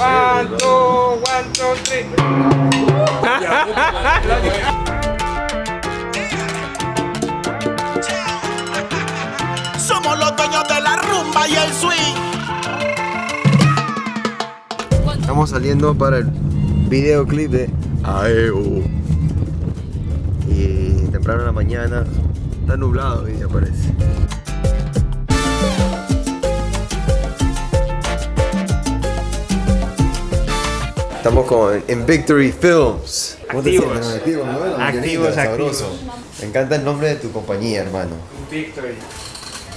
One, two, 3. Somos los dueños de la rumba y el swing. Estamos saliendo para el videoclip de AEO. Y temprano en la mañana, está nublado hoy día parece. Estamos en Victory Films. ¿Cómo te sientes? Activos, ¿no? Activos. Me encanta el nombre de tu compañía, hermano. Victory.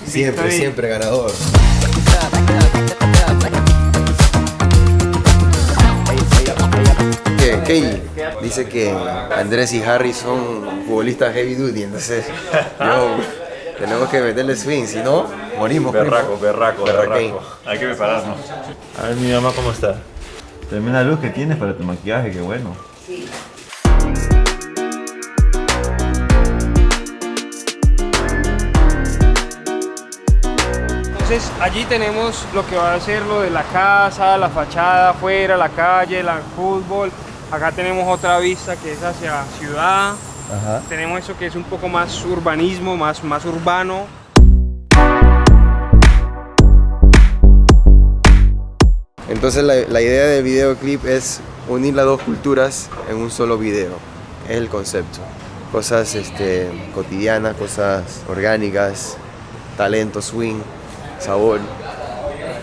Siempre ganador. Key dice que Andrés y Harry son futbolistas heavy duty, entonces tenemos que meterle swing, si no, morimos. Berraco. Hay que prepararnos. A ver, mi mamá, ¿cómo está? Tremenda luz que tienes para tu maquillaje, qué bueno. Sí. Entonces allí tenemos lo que va a ser lo de la casa, la fachada afuera, la calle, el fútbol. Acá tenemos otra vista que es hacia ciudad. Ajá. Tenemos eso que es un poco más urbanismo, más urbano. Entonces la idea del videoclip es unir las dos culturas en un solo video. Es el concepto. Cosas cotidianas, cosas orgánicas, talento, swing, sabor,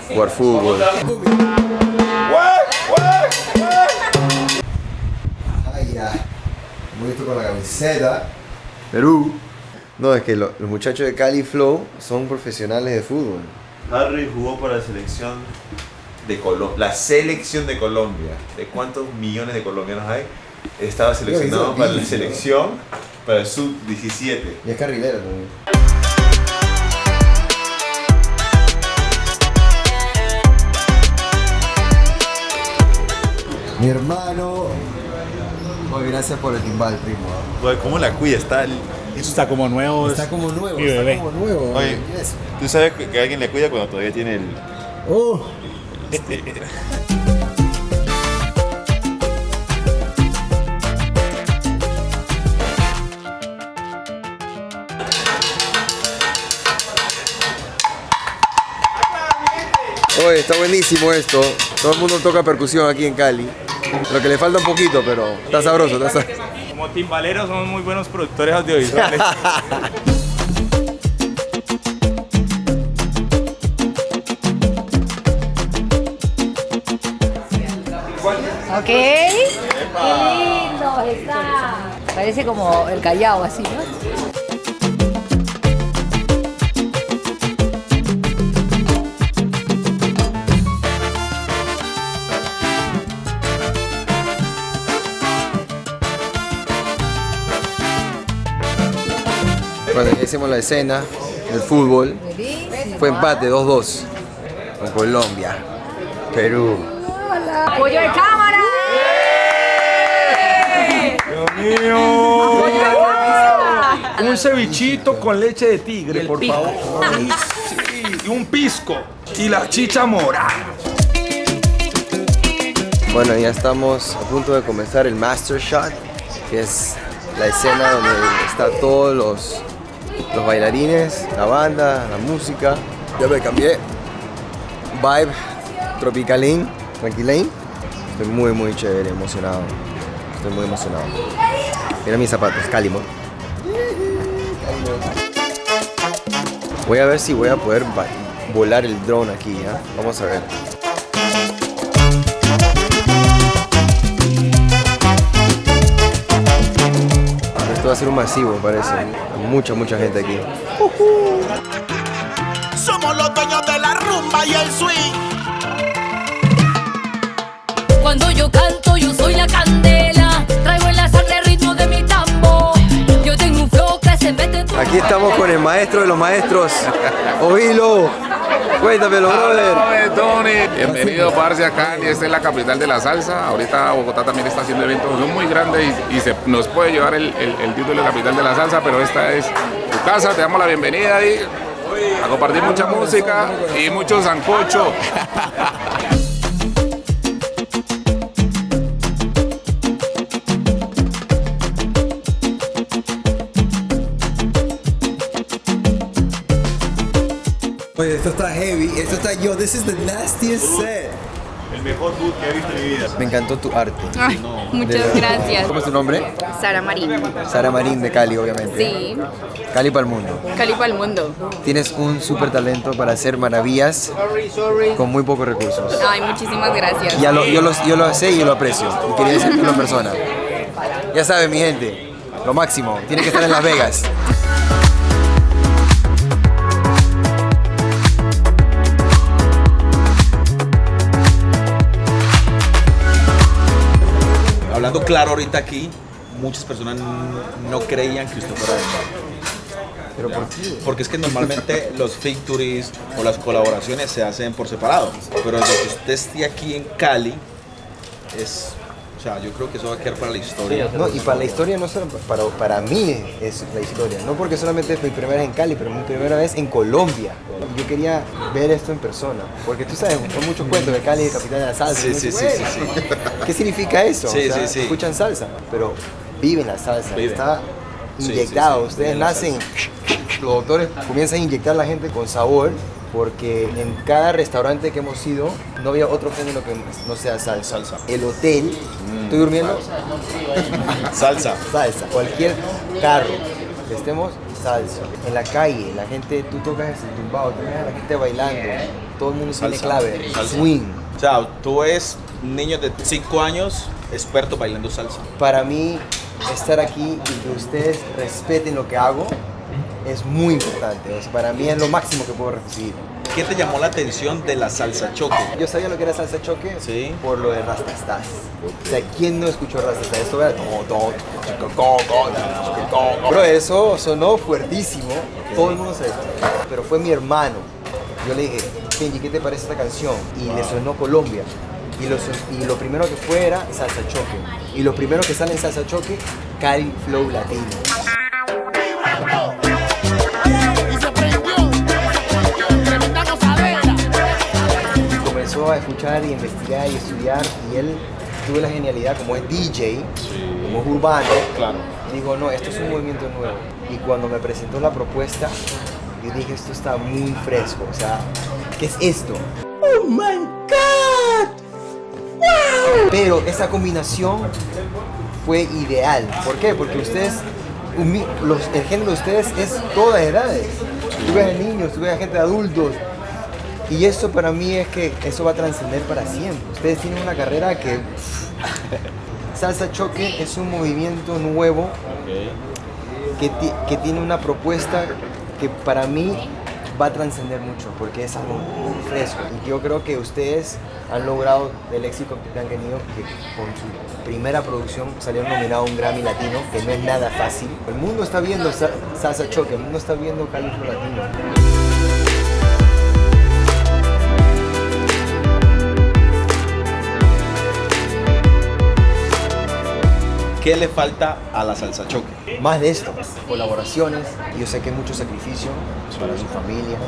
jugar fútbol. Ay, ya. Muy listo con la camiseta. Perú. No, es que los muchachos de Cali Flow son profesionales de fútbol. Harry jugó para la selección de Colombia. La selección de Colombia. ¿De cuántos millones de colombianos hay? Estaba seleccionado para la selección, para el sub-17. Y es carrilero también. Mi hermano. Oye, gracias por el timbal, primo. Oye, ¿cómo la cuida? Está Está como nuevo. Está como nuevo, Mi bebé. está como nuevo. Oye, ¿tú sabes que alguien le cuida cuando todavía tiene el... Oh. Oye, está buenísimo esto. Todo el mundo toca percusión aquí en Cali. Lo que le falta un poquito, pero está sabroso, está sabroso. Como timbaleros somos muy buenos productores audiovisuales. Ok. Qué lindo está. Parece como el Callao, así, ¿no? Bueno, ya hicimos la escena del fútbol. Fue empate 2-2 con Colombia. Perú. ¡Apoyo de cámara! ¡Dios mío! Un cevichito con leche de tigre, por favor. Sí, y un pisco. Y la chicha morada. Bueno, ya estamos a punto de comenzar el Master Shot, que es la escena donde están todos los bailarines, la banda, la música. Ya me cambié. Vibe tropicalín, tranquilín. Estoy muy chévere, emocionado. Estoy muy emocionado. Mira mis zapatos, Calimo. Voy a ver si voy a poder volar el drone aquí, ¿eh? Vamos a ver. Esto va a ser un masivo, parece. Mucha gente aquí. Somos los dueños de la rumba y el swing. Cuando yo canto, yo soy la candela. Traigo en la sangre el ritmo de mi tambo. Yo tengo un flow que se mete en tu... Aquí estamos con el maestro de los maestros, Ovilo. Cuéntamelo, brother. Tony, bienvenido, parce, acá. Esta es la capital de la salsa. Ahorita Bogotá también está haciendo eventos muy grandes y nos puede llevar el título de capital de la salsa, pero esta es tu casa. Te damos la bienvenida y a compartir mucha música y mucho sancocho. Oye, esto está heavy, esto está this is the nastiest set. El mejor boot que he visto en mi vida. Me encantó tu arte. Ay, muchas gracias. ¿Cómo es tu nombre? Sara Marín. Sara Marín de Cali, obviamente. Sí. Cali para el mundo. Cali para el mundo. Tienes un súper talento para hacer maravillas con muy pocos recursos. Ay, muchísimas gracias. Yo lo sé y yo lo aprecio. Y quería decirlo en persona. Ya saben, mi gente, lo máximo. Tiene que estar en Las Vegas. Hablando claro ahorita aquí, muchas personas no creían que usted fuera de Cali. ¿Pero por qué? Porque es que normalmente los features o las colaboraciones se hacen por separado. Pero desde que usted esté aquí en Cali, o sea, yo creo que eso va a quedar para la historia. No, y para la historia no solo para mí es la historia. No porque solamente es mi primera vez en Cali, pero mi primera vez en Colombia. Yo quería ver esto en persona. Porque tú sabes, hay muchos cuentos de Cali, de capital de la salsa. Sí. ¿Qué significa eso? Sí, o sea, sí. escuchan salsa, pero viven la salsa. Viven. Está inyectado. Sí. Ustedes Viven la nacen, los doctores comienzan a inyectar a la gente con sabor. Porque en cada restaurante que hemos ido no había otro género que no sea salsa. El hotel, ¿estoy durmiendo? Salsa. Salsa. Cualquier carro que estemos, salsa. En la calle, la gente, tú tocas el tumbado, tú ves a la gente bailando, todo el mundo tiene Salsa. clave, Salsa. swing. O sea, tú eres un niño de 5 años experto bailando salsa. Para mí, estar aquí y que ustedes respeten lo que hago es muy importante. O sea, para mí es lo máximo que puedo recibir. ¿Qué te llamó la atención de la salsa choque? Yo sabía lo que era salsa choque Sí. por lo de Rastastas. O sea, ¿quién no escuchó Rastastas? Esto era Pero eso sonó fuertísimo. Todo el mundo se... Pero fue mi hermano. Yo le dije, Kenji, ¿qué te parece esta canción? Y le sonó Colombia. Y lo primero que fue era salsa choque. Y lo primero que sale en salsa choque, Cali Flow Latino. Comenzó a escuchar y investigar y estudiar y él tuvo la genialidad, como es DJ, como es urbano, Claro. digo, no, esto es un movimiento nuevo. Y cuando me presentó la propuesta, yo dije, esto está muy fresco, o sea, ¿qué es esto? ¡Oh my God! ¡Wow! Pero esa combinación fue ideal. ¿Por qué? Porque ustedes, el género de ustedes es todas edades. Tú ves a niños, tú ves a gente de adultos. Y eso para mí es que eso va a trascender para siempre. Ustedes tienen una carrera que... Salsa Choque es un movimiento nuevo que tiene una propuesta que para mí va a trascender mucho porque es algo muy fresco. Y yo creo que ustedes han logrado el éxito que han tenido, que con su primera producción salieron nominados a un Grammy Latino, que no es nada fácil. El mundo está viendo Salsa Choque, el mundo está viendo Cali Flow Latino. ¿Qué le falta a la salsa choque? Más de esto, colaboraciones. Yo sé que hay mucho sacrificio para sus familias,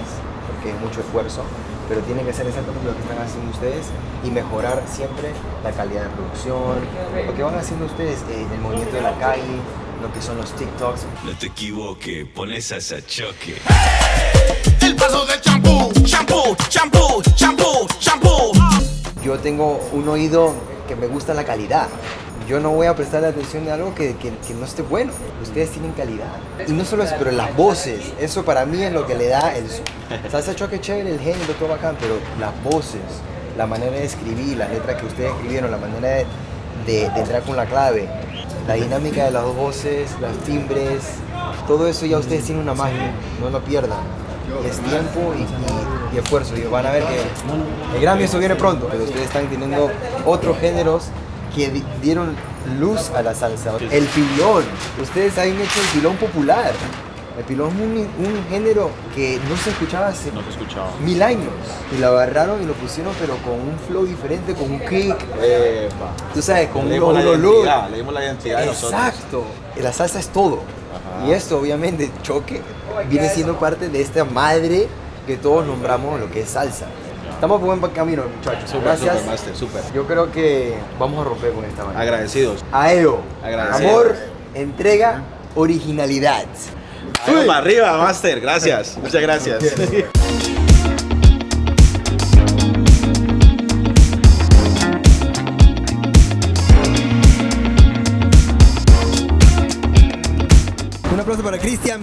porque es mucho esfuerzo, pero tienen que hacer exactamente lo que están haciendo ustedes y mejorar siempre la calidad de producción, lo que van haciendo ustedes en el movimiento de la calle, lo que son los TikToks. No te equivoques, pones salsa choque. El paso del champú, champú, champú, champú, champú. Yo tengo un oído que me gusta la calidad. Yo no voy a prestarle atención a algo que no esté bueno. Ustedes tienen calidad. Y no solo eso, pero las voces. Eso para mí es lo que le da el... Salsa Choque es chévere, el género, todo bacán, pero las voces, la manera de escribir, las letras que ustedes escribieron, la manera de entrar con la clave, la dinámica de las dos voces, los timbres, todo eso ya ustedes tienen una magia. No lo pierdan. Y es tiempo y esfuerzo. Y van a ver que el Grammy eso viene pronto, pero ustedes están teniendo otros géneros que dieron luz a la salsa. El pilón, ustedes han hecho el pilón popular. El pilón es un género que no se escuchaba hace 1000 años. Y lo agarraron y lo pusieron, pero con un flow diferente, con un kick. Tú sabes, con un look. Le dimos la identidad de nosotros. Exacto. La salsa es todo. Ajá. Y esto, obviamente, Choque viene siendo parte de esta madre que todos nombramos lo que es salsa. Estamos por buen camino, muchachos. Super, gracias. Super, Master, super. Yo creo que vamos a romper con esta manera. Agradecidos. Aeo. Agradecidos. Amor, entrega, originalidad. Vamos para arriba, Master. Gracias. Muchas gracias. aplauso para Cristian,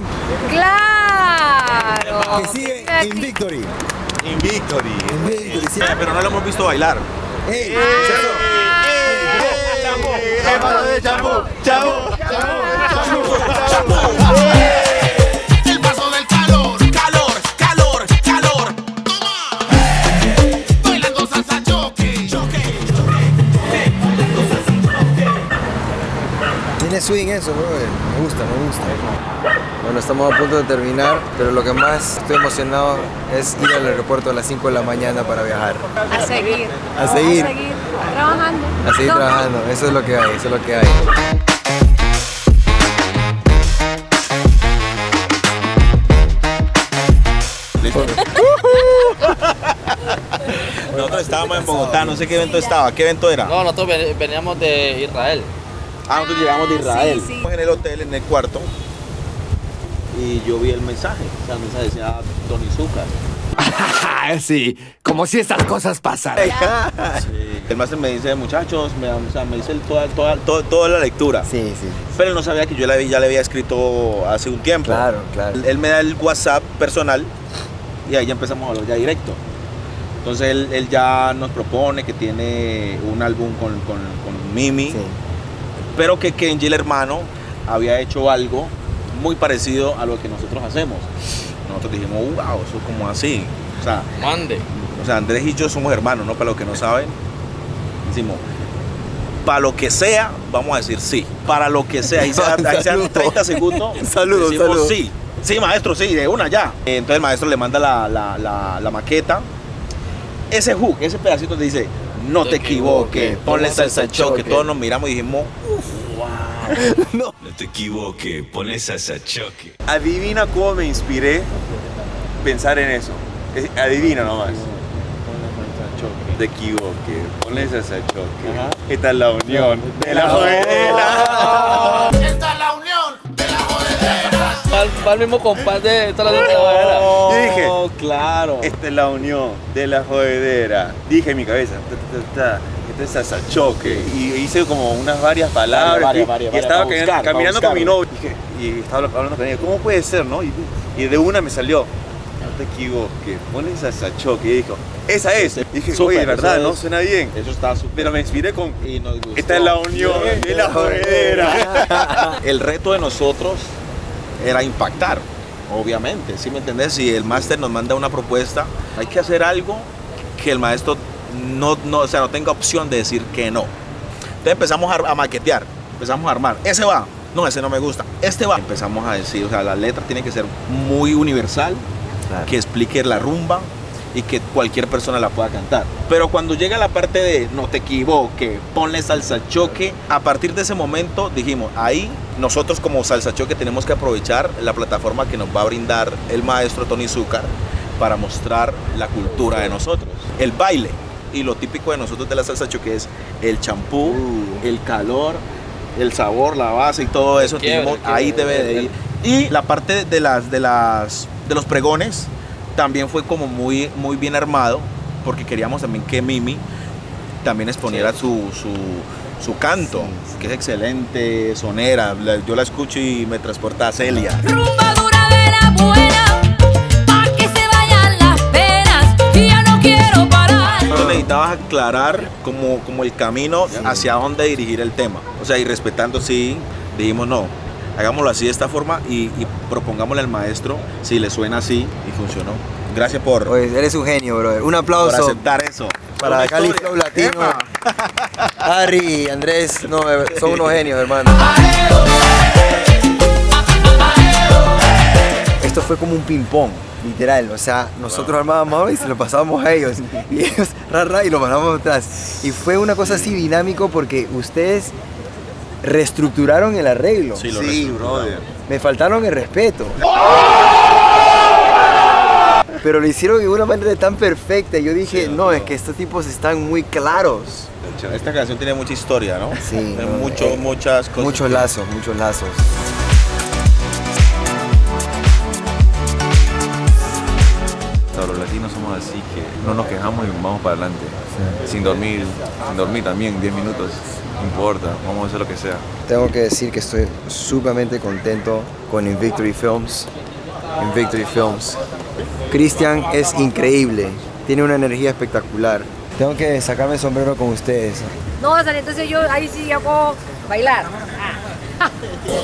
¡Claro! que sigue in victory. In Victory. Sí. Pero no lo hemos visto bailar. ¡Ey! El paso del calor, calor, calor, calor. Toma. Bailando salsa choque, choque. Tiene swing eso, brother. Me gusta. Bueno, estamos a punto de terminar, pero lo que más estoy emocionado es ir al aeropuerto a las 5 de la mañana para viajar. A seguir. A seguir. Trabajando. A seguir trabajando. Eso es lo que hay. Nosotros estábamos en Bogotá, no sé qué evento estaba. ¿Qué evento era? No, nosotros veníamos de Israel. Nosotros llegamos de Israel. sí. En el hotel, en el cuarto, y yo vi el mensaje. O sea, el mensaje decía Tony Zucker. Sí, como si estas cosas pasaran. Sí. El máster me dice, muchachos, me dice toda la lectura. Sí. Pero él no sabía que yo ya le había escrito hace un tiempo. Claro. Él me da el WhatsApp personal y ahí ya empezamos a hablar ya directo. Entonces él ya nos propone que tiene un álbum con Mimi, Sí. pero que Kenji, el hermano, había hecho algo muy parecido a lo que nosotros hacemos. Nosotros dijimos, wow, eso es como así. O sea, Andrés y yo somos hermanos, ¿no? Para los que no saben, decimos, para lo que sea, vamos a decir sí. Para lo que sea, ahí sean 30 segundos, Saludos. sí. Sí, maestro, sí, de una ya. Entonces el maestro le manda la maqueta. Ese hook, ese pedacito te dice, no te equivoques, ponle salsa al choque. Todos nos miramos y dijimos, wow. No te equivoques, ponle salsa choque. Adivina cómo me inspiré pensar en eso. Adivina nomás. Te equivoques, ponle salsa choque. Esta es la unión de la jodedera. Esta es la unión de la jodedera. Va el mismo compás de toda la jodedera. Yo dije, Claro. esta es la unión de la jodedera. Dije en mi cabeza, esta es salsa choque. Y hice como unas varias palabras. Varias, y estaba para caminando buscar. con mi novio. Y estaba hablando con ella, ¿cómo puede ser, no? Y de una me salió, no te equivoques, ponle salsa choque. Y dijo, esa es. Y dije, Súper, oye, ¿verdad? eso ¿No? es. Suena bien. Eso está súper. Pero me inspiré con, Y nos gustó. esta es la unión de la jodedera. El reto de nosotros era impactar, obviamente, ¿sí me entendés? Si el máster nos manda una propuesta, hay que hacer algo que el maestro no tenga opción de decir que no. Entonces empezamos a maquetear, empezamos a armar. Ese va, no, ese no me gusta, este va. Empezamos a decir, o sea, la letra tiene que ser muy universal, que explique la rumba y que cualquier persona la pueda cantar. Pero cuando llega la parte de no te equivoques, ponle salsa choque, a partir de ese momento dijimos, ahí nosotros como salsa choque tenemos que aprovechar la plataforma que nos va a brindar el maestro Tony Zucker para mostrar la cultura de nosotros, el baile. Y lo típico de nosotros de la salsa choque es el champú, el calor, el sabor, la base y todo eso. Dijimos, ahí debe de ir. Y la parte de los pregones también fue como muy bien armado, porque queríamos también que Mimi también exponiera su canto, que es excelente, sonera. Yo la escucho y me transporta a Celia. Rumba duradera buena, pa' que se vayan las penas, y ya no quiero parar. Tú necesitabas aclarar como el camino hacia dónde dirigir el tema. O sea, y respetando, sí, dijimos no, hagámoslo así de esta forma y propongámosle al maestro si le suena así y funcionó. Gracias por... Oye, eres un genio, brother. Un aplauso. Por aceptar eso. Para Cali Flow Latino. Harry y Andrés, no, son unos genios, hermano. Esto fue como un ping-pong, literal. O sea, nosotros armábamos y se lo pasábamos a ellos. Y ellos, y lo pasábamos atrás. Y fue una cosa así dinámico porque ustedes reestructuraron el arreglo. Sí, brother. Me faltaron el respeto. Pero lo hicieron de una manera tan perfecta. Yo dije, no, es que estos tipos están muy claros. Esta canción tiene mucha historia, ¿no? Sí. Tiene muchas cosas. Muchos lazos. Los latinos somos así que no nos quejamos y vamos para adelante. sin dormir también, 10 minutos, no importa, vamos a hacer lo que sea. Tengo que decir que estoy sumamente contento con Invictory Films. Cristian es increíble, tiene una energía espectacular. Tengo que sacarme el sombrero con ustedes. No, entonces yo ahí sí ya puedo bailar.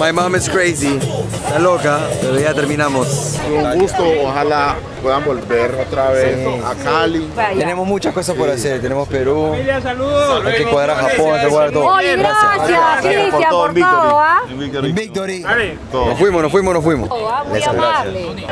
My mom is crazy, está loca, pero ya terminamos. Un gusto, ojalá puedan volver otra vez a Cali. Tenemos muchas cosas por hacer, tenemos Perú, Familia, saludos. hay que cuadrar Japón, hay que cuadrar todo. Oye, gracias, Cristian, por todo, ¿ah? Invictory. Dale. Nos fuimos. Muy amable.